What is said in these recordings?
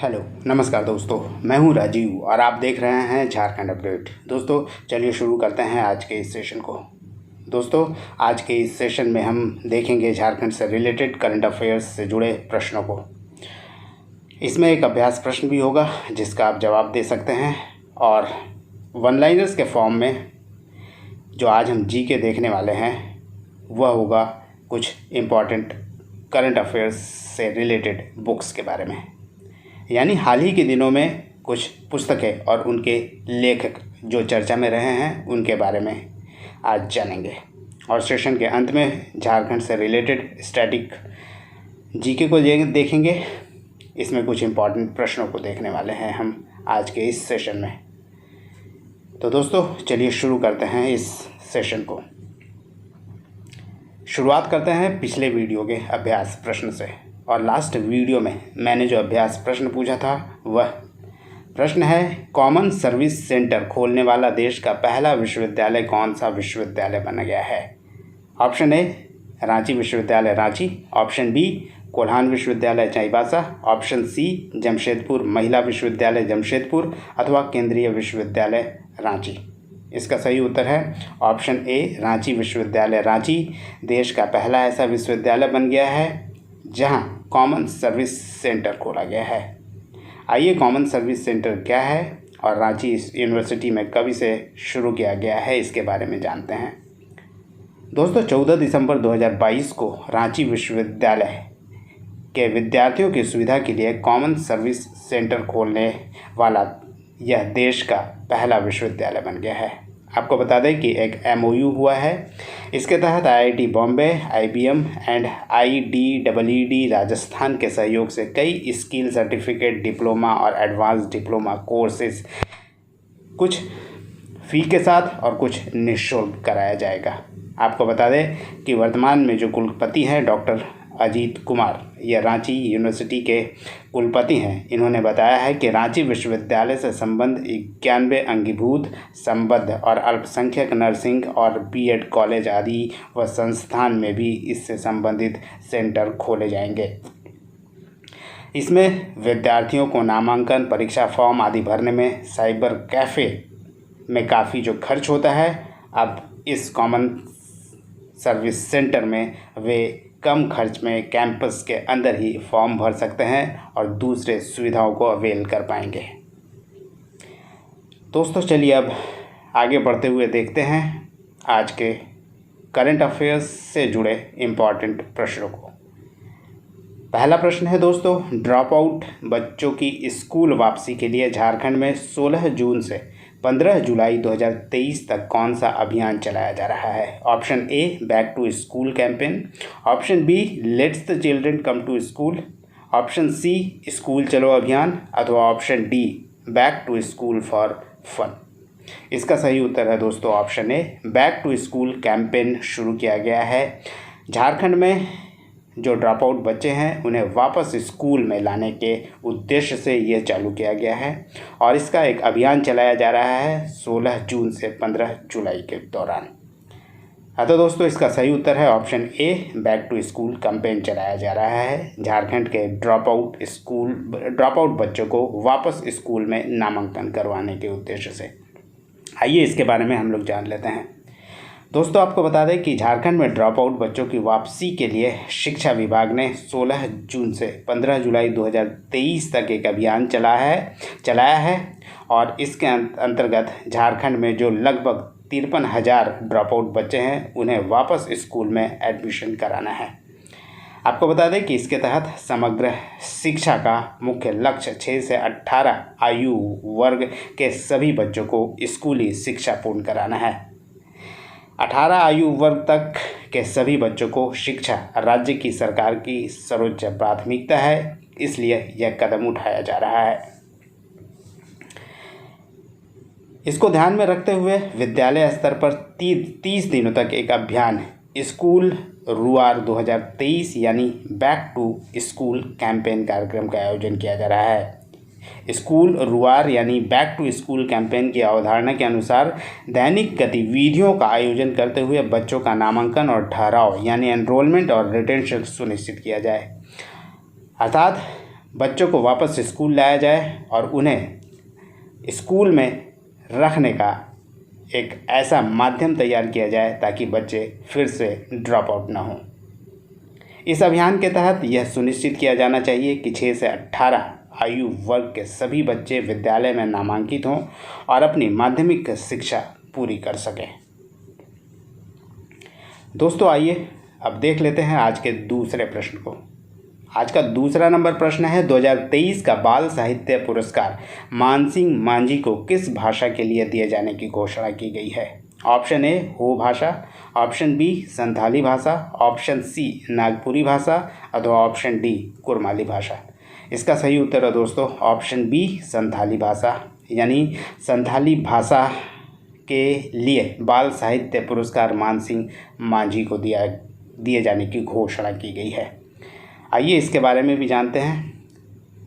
Hello नमस्कार दोस्तों, मैं हूं राजीव और आप देख रहे हैं झारखंड अपडेट। दोस्तों चलिए शुरू करते हैं आज के इस सेशन को। दोस्तों आज के इस सेशन में हम देखेंगे झारखंड से रिलेटेड करंट अफेयर्स से जुड़े प्रश्नों को। इसमें एक अभ्यास प्रश्न भी होगा जिसका आप जवाब दे सकते हैं, और वन लाइनर्स के फॉर्म में जो आज हम जी के देखने वाले हैं वह होगा कुछ इम्पॉर्टेंट करंट अफेयर्स से रिलेटेड बुक्स के बारे में, यानी हाल ही के दिनों में कुछ पुस्तकें और उनके लेखक जो चर्चा में रहे हैं उनके बारे में आज जानेंगे। और सेशन के अंत में झारखंड से रिलेटेड स्टैटिक जीके को देखेंगे। इसमें कुछ इम्पॉर्टेंट प्रश्नों को देखने वाले हैं हम आज के इस सेशन में। तो दोस्तों चलिए शुरू करते हैं इस सेशन को। शुरुआत करते हैं पिछले वीडियो के अभ्यास प्रश्न से। और लास्ट वीडियो में मैंने जो अभ्यास प्रश्न पूछा था वह प्रश्न है, कॉमन सर्विस सेंटर खोलने वाला देश का पहला विश्वविद्यालय कौन सा विश्वविद्यालय बन गया है? ऑप्शन ए रांची विश्वविद्यालय रांची, ऑप्शन बी कोल्हान विश्वविद्यालय चाईबासा, ऑप्शन सी जमशेदपुर महिला विश्वविद्यालय जमशेदपुर, अथवा केंद्रीय विश्वविद्यालय रांची। इसका सही उत्तर है ऑप्शन ए रांची विश्वविद्यालय रांची देश का पहला ऐसा विश्वविद्यालय बन गया है जहां कॉमन सर्विस सेंटर खोला गया है। आइए कॉमन सर्विस सेंटर क्या है और रांची यूनिवर्सिटी में कब इसे शुरू किया गया है इसके बारे में जानते हैं। दोस्तों 14 दिसंबर 2022 को रांची विश्वविद्यालय के विद्यार्थियों की सुविधा के लिए कॉमन सर्विस सेंटर खोलने वाला यह देश का पहला विश्वविद्यालय बन गया है। आपको बता दें कि एक MOU हुआ है। इसके तहत IIT Bombay, IBM and IDEED Rajasthan के सहयोग से कई स्किल सर्टिफिकेट, डिप्लोमा और एडवांस डिप्लोमा कोर्सेज कुछ फ़ी के साथ और कुछ निःशुल्क कराया जाएगा। आपको बता दें कि वर्तमान में जो कुलपति हैं डॉक्टर अजीत कुमार, यह रांची यूनिवर्सिटी के कुलपति हैं। इन्होंने बताया है कि रांची विश्वविद्यालय से संबंध 91 अंगीभूत, संबद्ध और अल्पसंख्यक नर्सिंग और BEd कॉलेज आदि व संस्थान में भी इससे संबंधित सेंटर खोले जाएंगे। इसमें विद्यार्थियों को नामांकन, परीक्षा फॉर्म आदि भरने में साइबर कैफ़े में काफ़ी जो खर्च होता है, अब इस कॉमन सर्विस सेंटर में वे कम खर्च में कैंपस के अंदर ही फॉर्म भर सकते हैं और दूसरे सुविधाओं को अवेल कर पाएंगे। दोस्तों चलिए अब आगे बढ़ते हुए देखते हैं आज के करंट अफेयर्स से जुड़े इम्पॉर्टेंट प्रश्नों को। पहला प्रश्न है दोस्तों, ड्रॉप आउट बच्चों की स्कूल वापसी के लिए झारखंड में 16 जून से 15 जुलाई 2023 तक कौन सा अभियान चलाया जा रहा है? Option A back to school campaign, option B let's the children come to school, option C school चलो अभियान, अथवा option D back to school for fun. इसका सही उत्तर है दोस्तों option A, back to school campaign शुरू किया गया है। झारखंड में जो ड्रॉप आउट बच्चे हैं उन्हें वापस स्कूल में लाने के उद्देश्य से यह चालू किया गया है और इसका एक अभियान चलाया जा रहा है 16 जून से 15 जुलाई के दौरान। तो दोस्तों इसका सही उत्तर है option A, back to school campaign चलाया जा रहा है झारखंड के ड्रॉप आउट बच्चों को वापस स्कूल में नामांकन करवाने के उद्देश्य से। आइए इसके बारे में हम लोग जान लेते हैं। दोस्तों आपको बता दें कि झारखंड में ड्रॉप आउट बच्चों की वापसी के लिए शिक्षा विभाग ने 16 जून से 15 जुलाई 2023 तक एक अभियान चलाया है और इसके अंतर्गत झारखंड में जो लगभग 53,000 ड्रॉप आउट बच्चे हैं उन्हें वापस स्कूल में एडमिशन कराना है। आपको बता दें कि इसके तहत समग्र शिक्षा का मुख्य लक्ष्य 6 से 18 आयु वर्ग के सभी बच्चों को स्कूली शिक्षा पूर्ण कराना है। 18 आयु वर्ग तक के सभी बच्चों को शिक्षा राज्य की सरकार की सर्वोच्च प्राथमिकता है, इसलिए यह कदम उठाया जा रहा है। इसको ध्यान में रखते हुए विद्यालय स्तर पर 30 दिनों तक एक अभियान स्कूल रुआर 2023 यानी बैक टू स्कूल कैंपेन कार्यक्रम का आयोजन किया जा रहा है। स्कूल रुआर यानी बैक टू स्कूल कैंपेन की अवधारणा के अनुसार दैनिक गतिविधियों का आयोजन करते हुए बच्चों का नामांकन और ठहराव यानी एनरोलमेंट और रिटेंशन सुनिश्चित किया जाए। अर्थात बच्चों को वापस स्कूल लाया जाए और उन्हें स्कूल में रखने का एक ऐसा माध्यम तैयार किया जाए ताकि बच्चे फिर से ड्रॉप आउट ना हों। इस अभियान के तहत यह सुनिश्चित किया जाना चाहिए कि 6 से 18 आयु वर्ग के सभी बच्चे विद्यालय में नामांकित हों और अपनी माध्यमिक शिक्षा पूरी कर सकें। दोस्तों आइए अब देख लेते हैं आज के दूसरे प्रश्न को। आज का दूसरा नंबर प्रश्न है 2023 का बाल साहित्य पुरस्कार मानसिंह मांझी को किस भाषा के लिए दिए जाने की घोषणा की गई है। ऑप्शन ए हो भाषा, ऑप्शन बी संथाली भाषा, ऑप्शन सी नागपुरी भाषा अथवा ऑप्शन डी कुरमाली भाषा। इसका सही उत्तर है दोस्तों ऑप्शन बी संथाली भाषा, यानी संथाली भाषा के लिए बाल साहित्य पुरस्कार मानसिंह मांझी को दिए जाने की घोषणा की गई है। आइए इसके बारे में भी जानते हैं।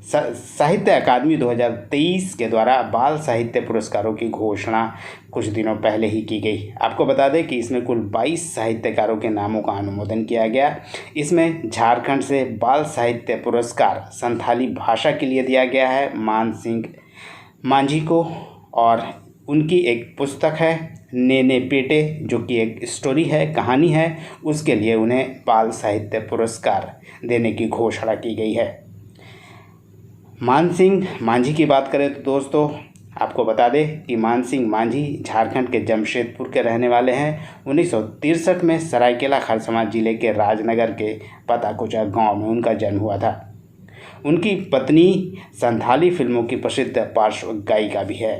साहित्य अकादमी 2023 के द्वारा बाल साहित्य पुरस्कारों की घोषणा कुछ दिनों पहले ही की गई। आपको बता दें कि इसमें कुल 22 साहित्यकारों के नामों का अनुमोदन किया गया। इसमें झारखंड से बाल साहित्य पुरस्कार संथाली भाषा के लिए दिया गया है मानसिंह मांझी को, और उनकी एक पुस्तक है नेने पेटे जो कि एक स्टोरी है, कहानी है, उसके लिए उन्हें बाल साहित्य पुरस्कार देने की घोषणा की गई है। मानसिंह मांझी की बात करें तो दोस्तों आपको बता दें कि मानसिंह मांझी झारखंड के जमशेदपुर के रहने वाले हैं। 1963 में सरायकेला खरसावां जिले के राजनगर के पताकोचा गांव में उनका जन्म हुआ था। उनकी पत्नी संथाली फिल्मों की प्रसिद्ध पार्श्व गायिका भी है।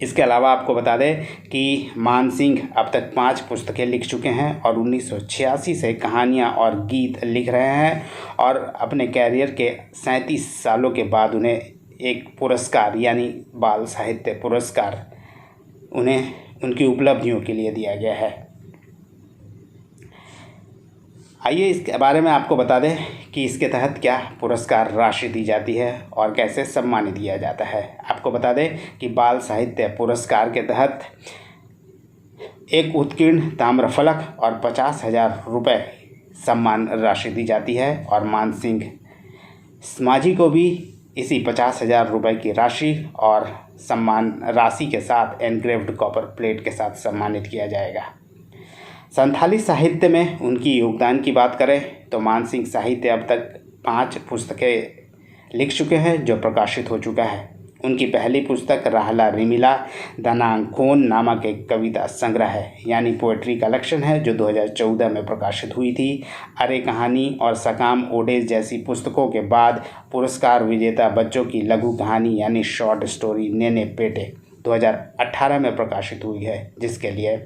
इसके अलावा आपको बता दें कि मानसिंह अब तक 5 पुस्तकें लिख चुके हैं और 1986 से कहानियाँ और गीत लिख रहे हैं, और अपने कैरियर के 37 सालों के बाद उन्हें एक पुरस्कार यानी बाल साहित्य पुरस्कार उन्हें उनकी उपलब्धियों के लिए दिया गया है। आइए इसके बारे में आपको बता दें कि इसके तहत क्या पुरस्कार राशि दी जाती है और कैसे सम्मानित किया जाता है। आपको बता दें कि बाल साहित्य पुरस्कार के तहत एक उत्कीर्ण ताम्रफलक और 50,000 रुपये सम्मान राशि दी जाती है, और मानसिंह मांझी को भी इसी 50,000 रुपये की राशि और सम्मान राशि के साथ एनग्रेव्ड कॉपर प्लेट के साथ सम्मानित किया जाएगा। संथाली साहित्य में उनकी योगदान की बात करें तो मानसिंह साहित्य अब तक 5 पुस्तकें लिख चुके हैं जो प्रकाशित हो चुका है। उनकी पहली पुस्तक राहला रिमिला दनांगखोन नामक एक कविता संग्रह है, यानी पोएट्री कलेक्शन है, जो 2014 में प्रकाशित हुई थी। अरे कहानी और सकाम ओडेज जैसी पुस्तकों के बाद पुरस्कार विजेता बच्चों की लघु कहानी यानी शॉर्ट स्टोरी नेने पेटे 2018 में प्रकाशित हुई है, जिसके लिए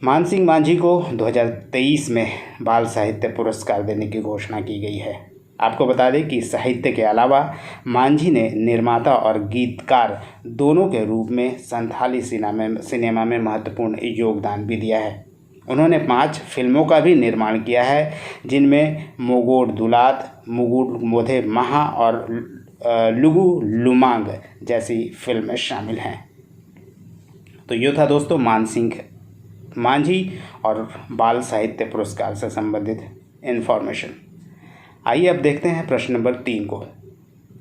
मानसिंह मांझी को 2023 में बाल साहित्य पुरस्कार देने की घोषणा की गई है। आपको बता दें कि साहित्य के अलावा मांझी ने निर्माता और गीतकार दोनों के रूप में संथाली सिनेमा में महत्वपूर्ण योगदान भी दिया है। उन्होंने 5 फिल्मों का भी निर्माण किया है, जिनमें मोगोड दुलात, मुगुड मोधे महा और लुगु लुमांग जैसी फिल्में शामिल हैं। तो ये था दोस्तों मानसिंह मांझी और बाल साहित्य पुरस्कार से संबंधित इन्फॉर्मेशन। आइए अब देखते हैं प्रश्न नंबर 3 को।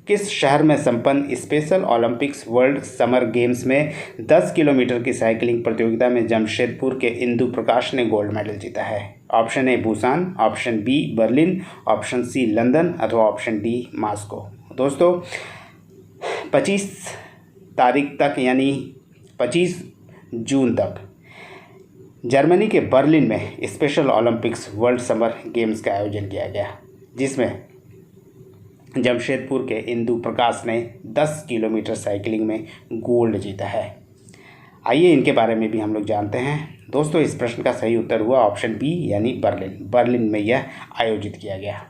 किस शहर में संपन्न special Olympics world summer games में 10 किलोमीटर की साइकिलिंग प्रतियोगिता में जमशेदपुर के इंदु प्रकाश ने गोल्ड मेडल जीता है। Option A Busan, option B Berlin, option C London अथवा ऑप्शन डी मॉस्को। दोस्तों 25 तारीख तक यानी 25 जून तक जर्मनी के बर्लिन में special Olympics world summer games का आयोजन किया गया, जिसमें जमशेदपुर के इंदु प्रकाश ने 10 किलोमीटर साइकिलिंग में गोल्ड जीता है। आइए इनके बारे में भी हम लोग जानते हैं। दोस्तों इस प्रश्न का सही उत्तर हुआ ऑप्शन बी यानी बर्लिन में यह आयोजित किया गया।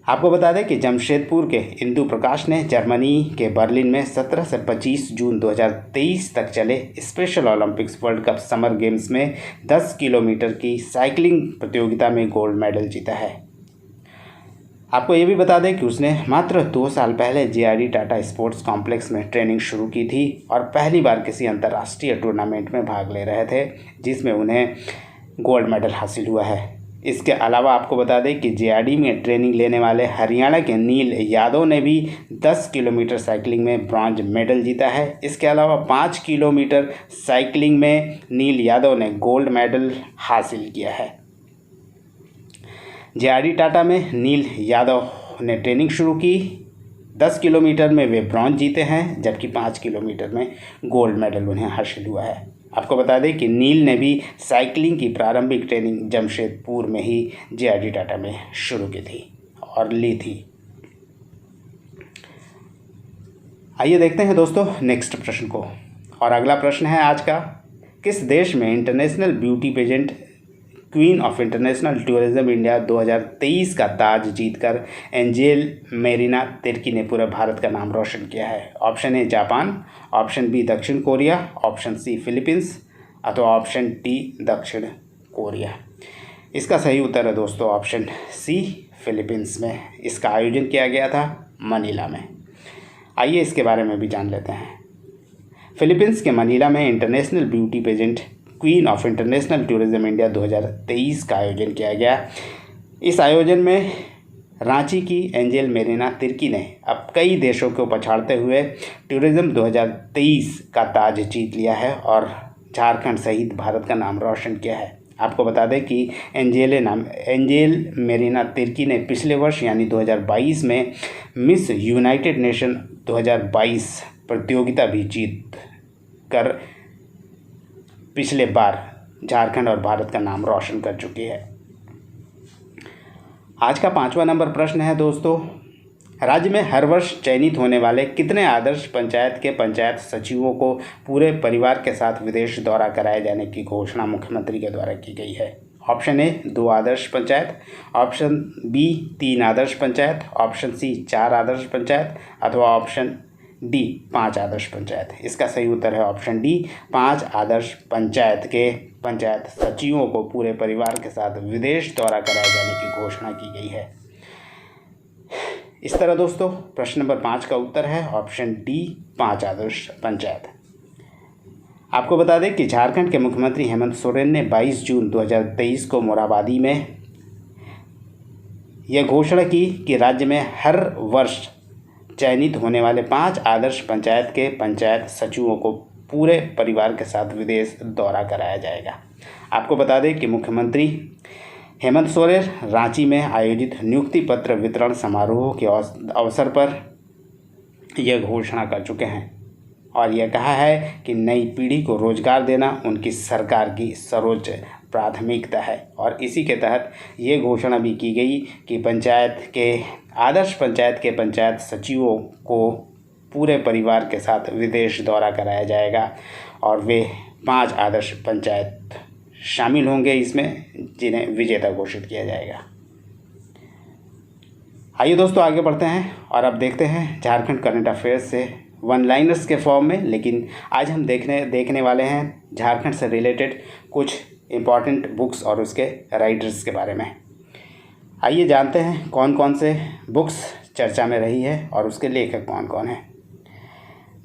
आपको बता दें कि जमशेदपुर के इंदु प्रकाश ने जर्मनी के बर्लिन में 17 से 25 जून 2023 तक चले special Olympics world cup summer games में 10 किलोमीटर की साइकिलिंग प्रतियोगिता में गोल्ड मेडल जीता है। आपको ये भी बता दें कि उसने मात्र 2 साल पहले JRD टाटा स्पोर्ट्स कॉम्प्लेक्स में ट्रेनिंग शुरू की थी और पहली बार किसी अंतर्राष्ट्रीय टूर्नामेंट में भाग ले रहे थे, जिसमें उन्हें गोल्ड मेडल हासिल हुआ है। इसके अलावा आपको बता दें कि जेआरडी में ट्रेनिंग लेने वाले हरियाणा के नील यादव ने भी 10 किलोमीटर साइकिलिंग में ब्रॉन्ज मेडल जीता है। इसके अलावा 5 किलोमीटर साइकिलिंग में नील यादव ने गोल्ड मेडल हासिल किया है। जेआरडी टाटा में नील यादव ने ट्रेनिंग शुरू की। 10 किलोमीटर में वे ब्रॉन्ज जीते हैं, जबकि 5 किलोमीटर में गोल्ड मेडल उन्हें हासिल हुआ है। आपको बता दें कि नील ने भी साइकिलिंग की प्रारंभिक ट्रेनिंग जमशेदपुर में ही जेआरडी टाटा में शुरू की थी और ली थी। आइए देखते हैं दोस्तों नेक्स्ट प्रश्न को। और अगला प्रश्न है आज का, किस देश में international beauty pageant queen of international tourism India 2023 का ताज जीतकर एंजेल मेरिना तिर्की ने पूरे भारत का नाम रोशन किया है? Option A Japan, option B दक्षिण कोरिया, ऑप्शन सी फिलीपींस अथवा ऑप्शन डी दक्षिण कोरिया। इसका सही उत्तर है दोस्तों ऑप्शन सी फिलीपींस में। इसका आयोजन किया गया था मनीला में। आइए इसके बारे में भी जान लेते हैं। फिलीपींस के मनीला में international beauty pageant queen of international tourism India 2023 का आयोजन किया गया। इस आयोजन में रांची की एंजेल मेरिना तिर्की ने अब कई देशों को पछाड़ते हुए टूरिज्म 2023 का ताज जीत लिया है और झारखंड सहित भारत का नाम रोशन किया है। आपको बता दें कि एंजेल मेरिना तिर्की ने पिछले वर्ष यानी 2022 में मिस यूनाइटेड नेशन 2022 प्रतियोगिता भी जीत कर पिछले बार झारखंड और भारत का नाम रोशन कर चुकी है। आज का 5वां नंबर प्रश्न है दोस्तों, राज्य में हर वर्ष चयनित होने वाले कितने आदर्श पंचायत के पंचायत सचिवों को पूरे परिवार के साथ विदेश दौरा कराए जाने की घोषणा मुख्यमंत्री के द्वारा की गई है? ऑप्शन ए 2 आदर्श पंचायत, ऑप्शन बी 3 आदर्श पंचायत, ऑप्शन सी 4 आदर्श पंचायत अथवा ऑप्शन डी 5 आदर्श पंचायत। इसका सही उत्तर है ऑप्शन डी 5 आदर्श पंचायत के पंचायत सचिवों को पूरे परिवार के साथ विदेश दौरा कराए जाने की घोषणा की गई है। इस तरह दोस्तों प्रश्न नंबर 5 का उत्तर है ऑप्शन डी 5 आदर्श पंचायत। आपको बता दें कि झारखंड के मुख्यमंत्री हेमंत सोरेन ने 22 जून 2023 को मोराबादी में यह घोषणा की कि राज्य में हर वर्ष चयनित होने वाले 5 आदर्श पंचायत के पंचायत सचिवों को पूरे परिवार के साथ विदेश दौरा कराया जाएगा। आपको बता दें कि मुख्यमंत्री हेमंत सोरेन रांची में आयोजित नियुक्ति पत्र वितरण समारोह के अवसर पर यह घोषणा कर चुके हैं और यह कहा है कि नई पीढ़ी को रोजगार देना उनकी सरकार की सर्वोच्च प्राथमिकता है। और इसी के तहत ये घोषणा भी की गई कि आदर्श पंचायत के पंचायत सचिवों को पूरे परिवार के साथ विदेश दौरा कराया जाएगा और वे 5 आदर्श पंचायत शामिल होंगे इसमें, जिन्हें विजेता घोषित किया जाएगा। आइए दोस्तों आगे बढ़ते हैं और अब देखते हैं झारखंड करंट अफेयर्स से वन लाइनर्स के फॉर्म में, लेकिन आज हम देखने वाले हैं झारखंड से रिलेटेड कुछ इम्पॉर्टेंट बुक्स और उसके राइटर्स के बारे में। आइए जानते हैं कौन कौन से बुक्स चर्चा में रही है और उसके लेखक कौन कौन हैं।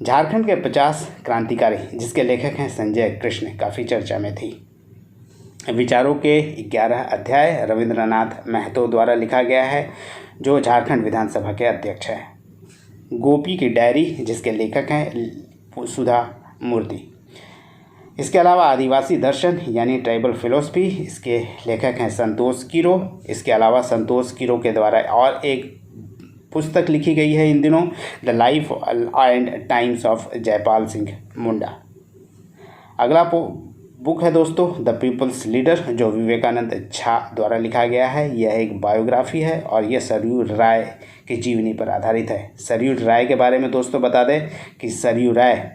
झारखंड के 50 क्रांतिकारी जिसके लेखक हैं संजय कृष्ण, काफ़ी चर्चा में थी। विचारों के 11 अध्याय रविंद्रनाथ महतो द्वारा लिखा गया है, जो झारखंड विधानसभा के अध्यक्ष हैं। गोपी की डायरी जिसके लेखक हैं सुधा मूर्ति। इसके अलावा आदिवासी दर्शन यानी ट्राइबल फिलोसफी, इसके लेखक हैं संतोष कीरो। इसके अलावा संतोष कीरो के द्वारा और एक पुस्तक लिखी गई है इन दिनों, the life and times of Jaipal Singh Munda. अगला बुक है दोस्तों द पीपल्स लीडर, जो विवेकानंद झा द्वारा लिखा गया है। यह एक बायोग्राफी है और यह सरयू राय की जीवनी पर आधारित है। सरयू राय के बारे में दोस्तों बता दें कि सरयू राय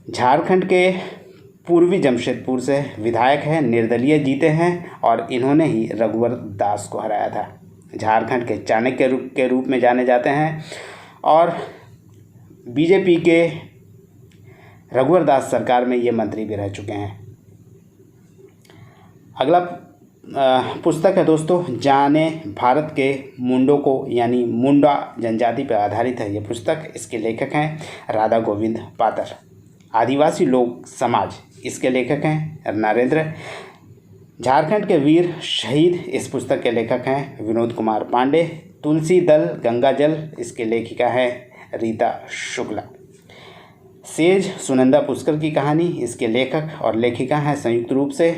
झारखंड के पूर्वी जमशेदपुर से विधायक हैं, निर्दलीय जीते हैं और इन्होंने ही रघुवर दास को हराया था। झारखंड के चाणक्य के रूप में जाने जाते हैं और बीजेपी के रघुवर दास सरकार में ये मंत्री भी रह चुके हैं। अगला पुस्तक है दोस्तों जाने भारत के मुंडों को यानी मुंडा जनजाति पर आधारित है ये पुस्तक। इसके लेखक हैं राधा गोविंद पातर। आदिवासी लोक समाज, इसके लेखक हैं नरेंद्र झारखंड के वीर शहीद इस पुस्तक के लेखक हैं विनोद कुमार पांडे। तुलसी दल गंगा जल इसके लेखिका है रीता शुक्ला। सेज सुनंदा पुष्कर की कहानी इसके लेखक और लेखिका हैं संयुक्त रूप से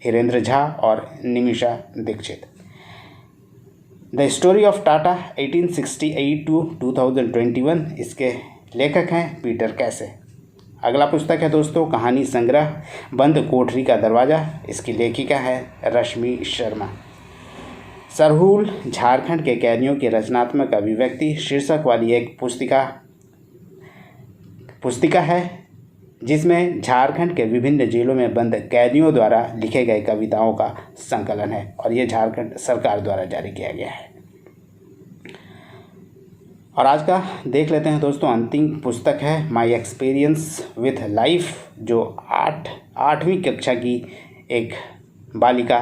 हिरेंद्र झा और Nimisha Dixit. The story of Tata 1868 to 2021 इसके लेखक हैं पीटर कैसे। अगला पुस्तक है दोस्तों कहानी संग्रह बंद कोठरी का दरवाज़ा इसकी लेखिका है रश्मि शर्मा। सरहूल झारखंड के कैदियों की रचनात्मक अभिव्यक्ति शीर्षक वाली एक पुस्तिका है जिसमें झारखंड के विभिन्न जेलों में बंद कैदियों द्वारा लिखे गए कविताओं का संकलन है और ये झारखंड सरकार द्वारा जारी किया गया है। और आज का देख लेते हैं दोस्तों अंतिम पुस्तक है माई एक्सपीरियंस विथ लाइफ जो 8वीं कक्षा की एक बालिका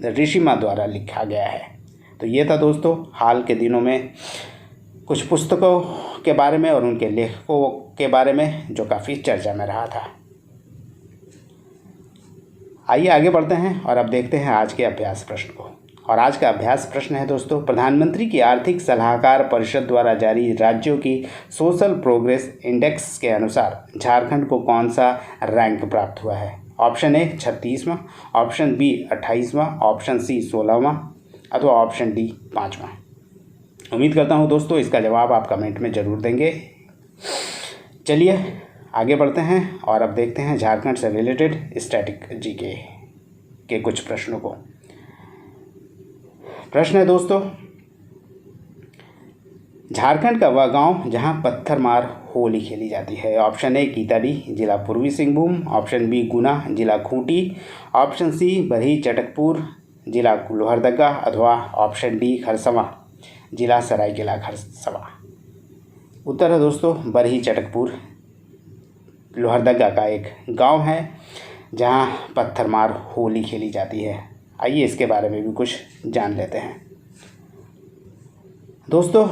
ऋषिमा द्वारा लिखा गया है। तो ये था दोस्तों हाल के दिनों में कुछ पुस्तकों के बारे में और उनके लेखकों के बारे में जो काफ़ी चर्चा में रहा था। आइए आगे बढ़ते हैं और अब देखते हैं आज के अभ्यास प्रश्न को। और आज का अभ्यास प्रश्न है दोस्तों प्रधानमंत्री की आर्थिक सलाहकार परिषद द्वारा जारी राज्यों की सोशल प्रोग्रेस इंडेक्स के अनुसार झारखंड को कौन सा रैंक प्राप्त हुआ है। ऑप्शन ए 36वां, ऑप्शन बी 28वां, ऑप्शन सी 16वां अथवा ऑप्शन डी 5वां। उम्मीद करता हूं दोस्तों इसका जवाब आप कमेंट में ज़रूर देंगे। चलिए आगे बढ़ते हैं और अब देखते हैं झारखंड से रिलेटेड स्टैटिक जीके के कुछ प्रश्नों को। प्रश्न है दोस्तों झारखंड का वह गांव जहां पत्थरमार होली खेली जाती है। ऑप्शन ए कीताड़ी जिला पूर्वी सिंहभूम, ऑप्शन बी गुना जिला खूंटी, ऑप्शन सी बरही चटकपुर जिला लोहरदगा अथवा ऑप्शन डी खरसवा जिला सरायकेला खरसवा। उत्तर है दोस्तों बरही चटकपुर लोहरदगा का एक गांव है जहां पत्थरमार होली खेली जाती है। आइए इसके बारे में भी कुछ जान लेते हैं। दोस्तों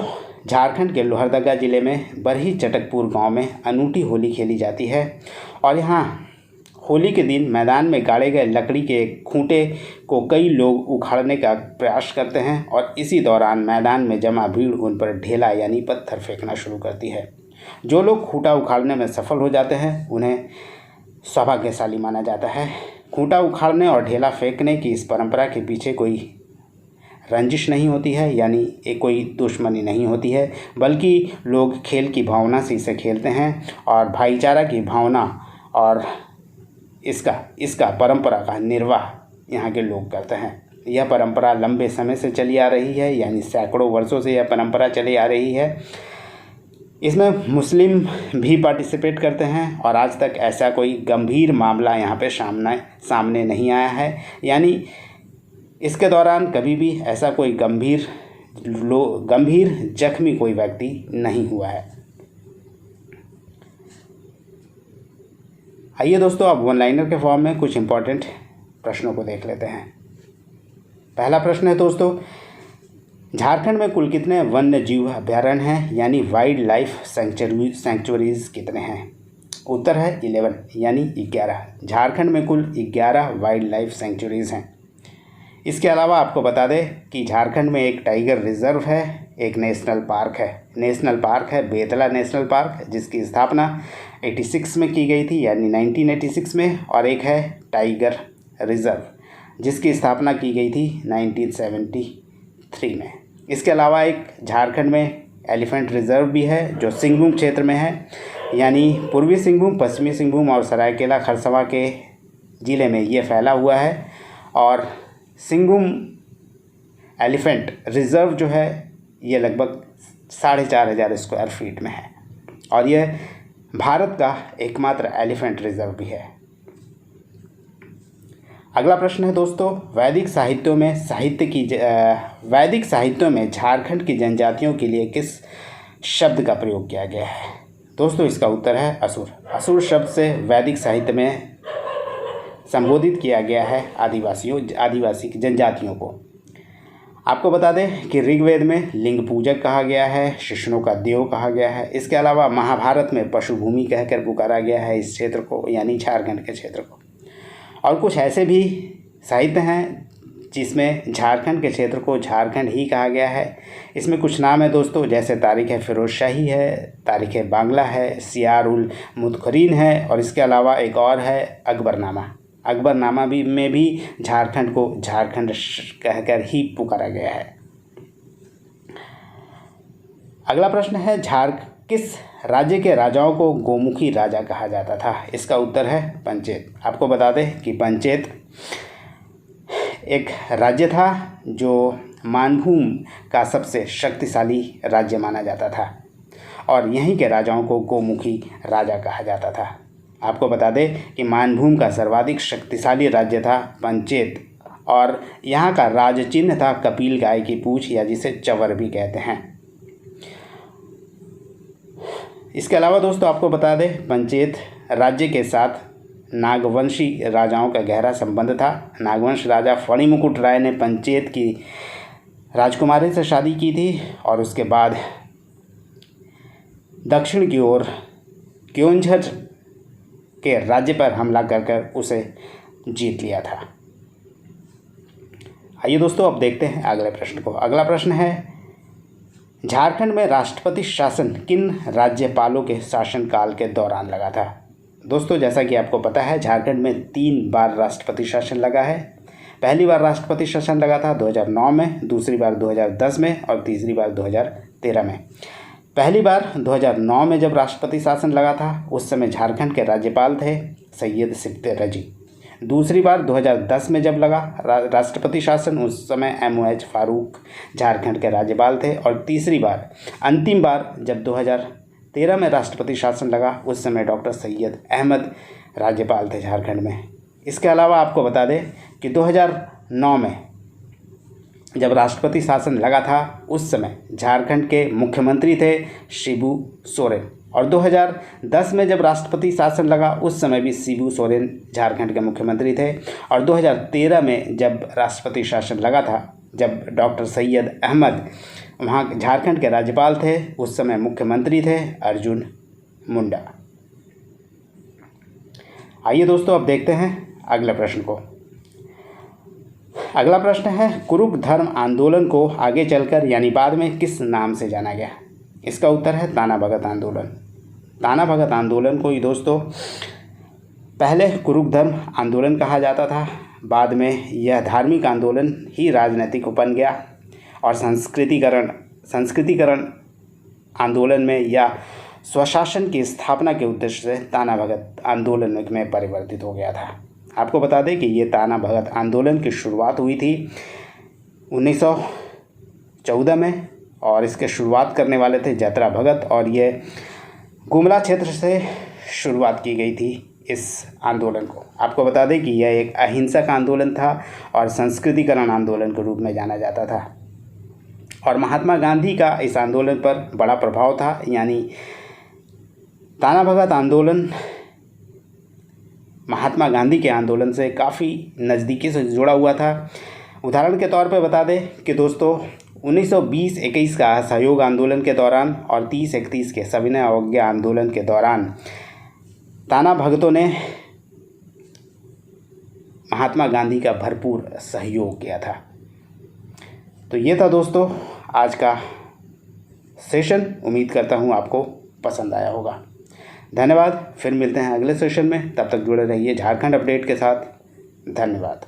झारखंड के लोहरदगा ज़िले में बरही चटकपुर गांव में अनूठी होली खेली जाती है और यहाँ होली के दिन मैदान में गाड़े गए लकड़ी के खूंटे को कई लोग उखाड़ने का प्रयास करते हैं और इसी दौरान मैदान में जमा भीड़ उन पर ढेला यानी पत्थर फेंकना शुरू करती है। जो लोग खूंटा उखाड़ने में सफल हो जाते हैं उन्हें सौभाग्यशाली माना जाता है। खूंटा उखाड़ने और ढेला फेंकने की इस परंपरा के पीछे कोई रंजिश नहीं होती है यानी कोई दुश्मनी नहीं होती है, बल्कि लोग खेल की भावना से इसे खेलते हैं और भाईचारा की भावना और इसका परंपरा का निर्वाह यहाँ के लोग करते हैं। यह परंपरा लंबे समय से चली आ रही है यानी सैकड़ों वर्षों से यह परंपरा चली आ रही है। इसमें मुस्लिम भी पार्टिसिपेट करते हैं और आज तक ऐसा कोई गंभीर मामला यहाँ पे सामने नहीं आया है, यानी इसके दौरान कभी भी ऐसा कोई गंभीर जख्मी कोई व्यक्ति नहीं हुआ है। आइए दोस्तों अब वन लाइनर के फॉर्म में कुछ इंपॉर्टेंट प्रश्नों को देख लेते हैं। पहला प्रश्न है दोस्तों झारखंड में कुल कितने वन्य जीव अभयारण्य हैं यानी वाइल्ड लाइफ सेंचुरीज कितने हैं। उत्तर है 11 यानी 11। झारखंड में कुल 11 वाइल्ड लाइफ सेंचुरीज हैं। इसके अलावा आपको बता दें कि झारखंड में एक टाइगर रिजर्व है, एक नेशनल पार्क है बेतला नेशनल पार्क जिसकी स्थापना 86 में की गई थी यानी 1986 में, और एक है टाइगर रिजर्व जिसकी स्थापना की गई थी 1973 में। इसके अलावा एक झारखंड में एलिफेंट रिजर्व भी है जो सिंहभूम क्षेत्र में है यानी पूर्वी सिंहभूम, पश्चिमी सिंहभूम और सरायकेला खरसवा के ज़िले में ये फैला हुआ है। और सिंहभूम एलिफेंट रिजर्व जो है ये लगभग 4500 स्क्वायर फीट में है और यह भारत का एकमात्र एलिफेंट रिजर्व भी है। अगला प्रश्न है दोस्तों वैदिक साहित्यों में झारखंड की जनजातियों के लिए किस शब्द का प्रयोग किया गया है। दोस्तों इसका उत्तर है असुर। असुर शब्द से वैदिक साहित्य में संबोधित किया गया है आदिवासी जनजातियों को। आपको बता दें कि ऋग्वेद में लिंग पूजक कहा गया है, शिष्णों का देव कहा गया है। इसके अलावा महाभारत में पशु भूमि कहकर पुकारा गया है इस क्षेत्र को यानी झारखंड के क्षेत्र को। और कुछ ऐसे भी साहित्य हैं जिसमें झारखंड के क्षेत्र को झारखंड ही कहा गया है। इसमें कुछ नाम है दोस्तों, जैसे तारीख़ फ़िरोज़ शाही है, तारीख़ बांग्ला है, सियार उल मुदखरीन है, और इसके अलावा एक और है अकबरनामा। अकबरनामा में भी झारखंड को झारखंड कहकर ही पुकारा गया है। अगला प्रश्न है, किस राज्य के राजाओं को गोमुखी राजा कहा जाता था? इसका उत्तर है पंचेत। आपको बता दें कि पंचेत एक राज्य था जो मानभूम का सबसे शक्तिशाली राज्य माना जाता था, और यहीं के राजाओं को गोमुखी राजा कहा जाता था। आपको बता दें कि मानभूम का सर्वाधिक शक्तिशाली राज्य था पंचेत, और यहाँ का राज चिन्ह था कपिल गाय की पूंछ, या जिसे चवर भी कहते हैं। इसके अलावा दोस्तों आपको बता दें, पंचेत राज्य के साथ नागवंशी राजाओं का गहरा संबंध था। नागवंश राजा फणिमुकुट राय ने पंचेत की राजकुमारी से शादी की थी, और उसके बाद दक्षिण की ओर क्योंझर के राज्य पर हमला कर उसे जीत लिया था। आइए दोस्तों अब देखते हैं अगले प्रश्न को। अगला प्रश्न है, झारखंड में राष्ट्रपति शासन किन राज्यपालों के शासनकाल के दौरान लगा था? दोस्तों जैसा कि आपको पता है, झारखंड में 3 बार राष्ट्रपति शासन लगा है। पहली बार राष्ट्रपति शासन लगा था 2009 में, दूसरी बार 2010 में, और तीसरी बार 2013 में। पहली बार 2009 में जब राष्ट्रपति शासन लगा था, उस समय झारखंड के राज्यपाल थे सैयद सिकते रजी। दूसरी बार 2010 में जब लगा राष्ट्रपति शासन, उस समय MOH फारूक झारखंड के राज्यपाल थे। और तीसरी बार, अंतिम बार जब 2013 में राष्ट्रपति शासन लगा, उस समय डॉक्टर सैयद अहमद राज्यपाल थे झारखंड में। इसके अलावा आपको बता दें कि 2009 में जब राष्ट्रपति शासन लगा था, उस समय झारखंड के मुख्यमंत्री थे शिबू सोरेन, और 2010 में जब राष्ट्रपति शासन लगा, उस समय भी शिबू सोरेन झारखंड के मुख्यमंत्री थे। और 2013 में जब राष्ट्रपति शासन लगा था, जब डॉक्टर सैयद अहमद वहाँ झारखंड के राज्यपाल थे, उस समय मुख्यमंत्री थे अर्जुन मुंडा। आइए दोस्तों अब देखते हैं अगले प्रश्न को। अगला प्रश्न है, कुरुक धर्म आंदोलन को आगे चलकर यानी बाद में किस नाम से जाना गया? इसका उत्तर है ताना भगत आंदोलन। ताना भगत आंदोलन को ही दोस्तों पहले कुरुक धर्म आंदोलन कहा जाता था, बाद में यह धार्मिक आंदोलन ही राजनीतिक बन गया, और संस्कृतिकरण आंदोलन में या स्वशासन की स्थापना के उद्देश्य से ताना भगत आंदोलन में परिवर्तित हो गया था। आपको बता दें कि ये ताना भगत आंदोलन की शुरुआत हुई थी 1914 में, और इसके शुरुआत करने वाले थे जतरा भगत, और ये गुमला क्षेत्र से शुरुआत की गई थी इस आंदोलन को। आपको बता दें कि यह एक अहिंसक आंदोलन था और संस्कृतिकरण आंदोलन के रूप में जाना जाता था, और महात्मा गांधी का इस आंदोलन पर बड़ा प्रभाव था। यानी ताना भगत आंदोलन महात्मा गांधी के आंदोलन से काफ़ी नज़दीकी से जुड़ा हुआ था। उदाहरण के तौर पर बता दें कि दोस्तों 1920-21 का असहयोग आंदोलन के दौरान और 30-31 के सविनय अवज्ञा आंदोलन के दौरान ताना भगतों ने महात्मा गांधी का भरपूर सहयोग किया था। तो ये था दोस्तों आज का सेशन। उम्मीद करता हूँ आपको पसंद आया होगा। धन्यवाद। फिर मिलते हैं अगले सेशन में, तब तक जुड़े रहिए झारखंड अपडेट के साथ। धन्यवाद।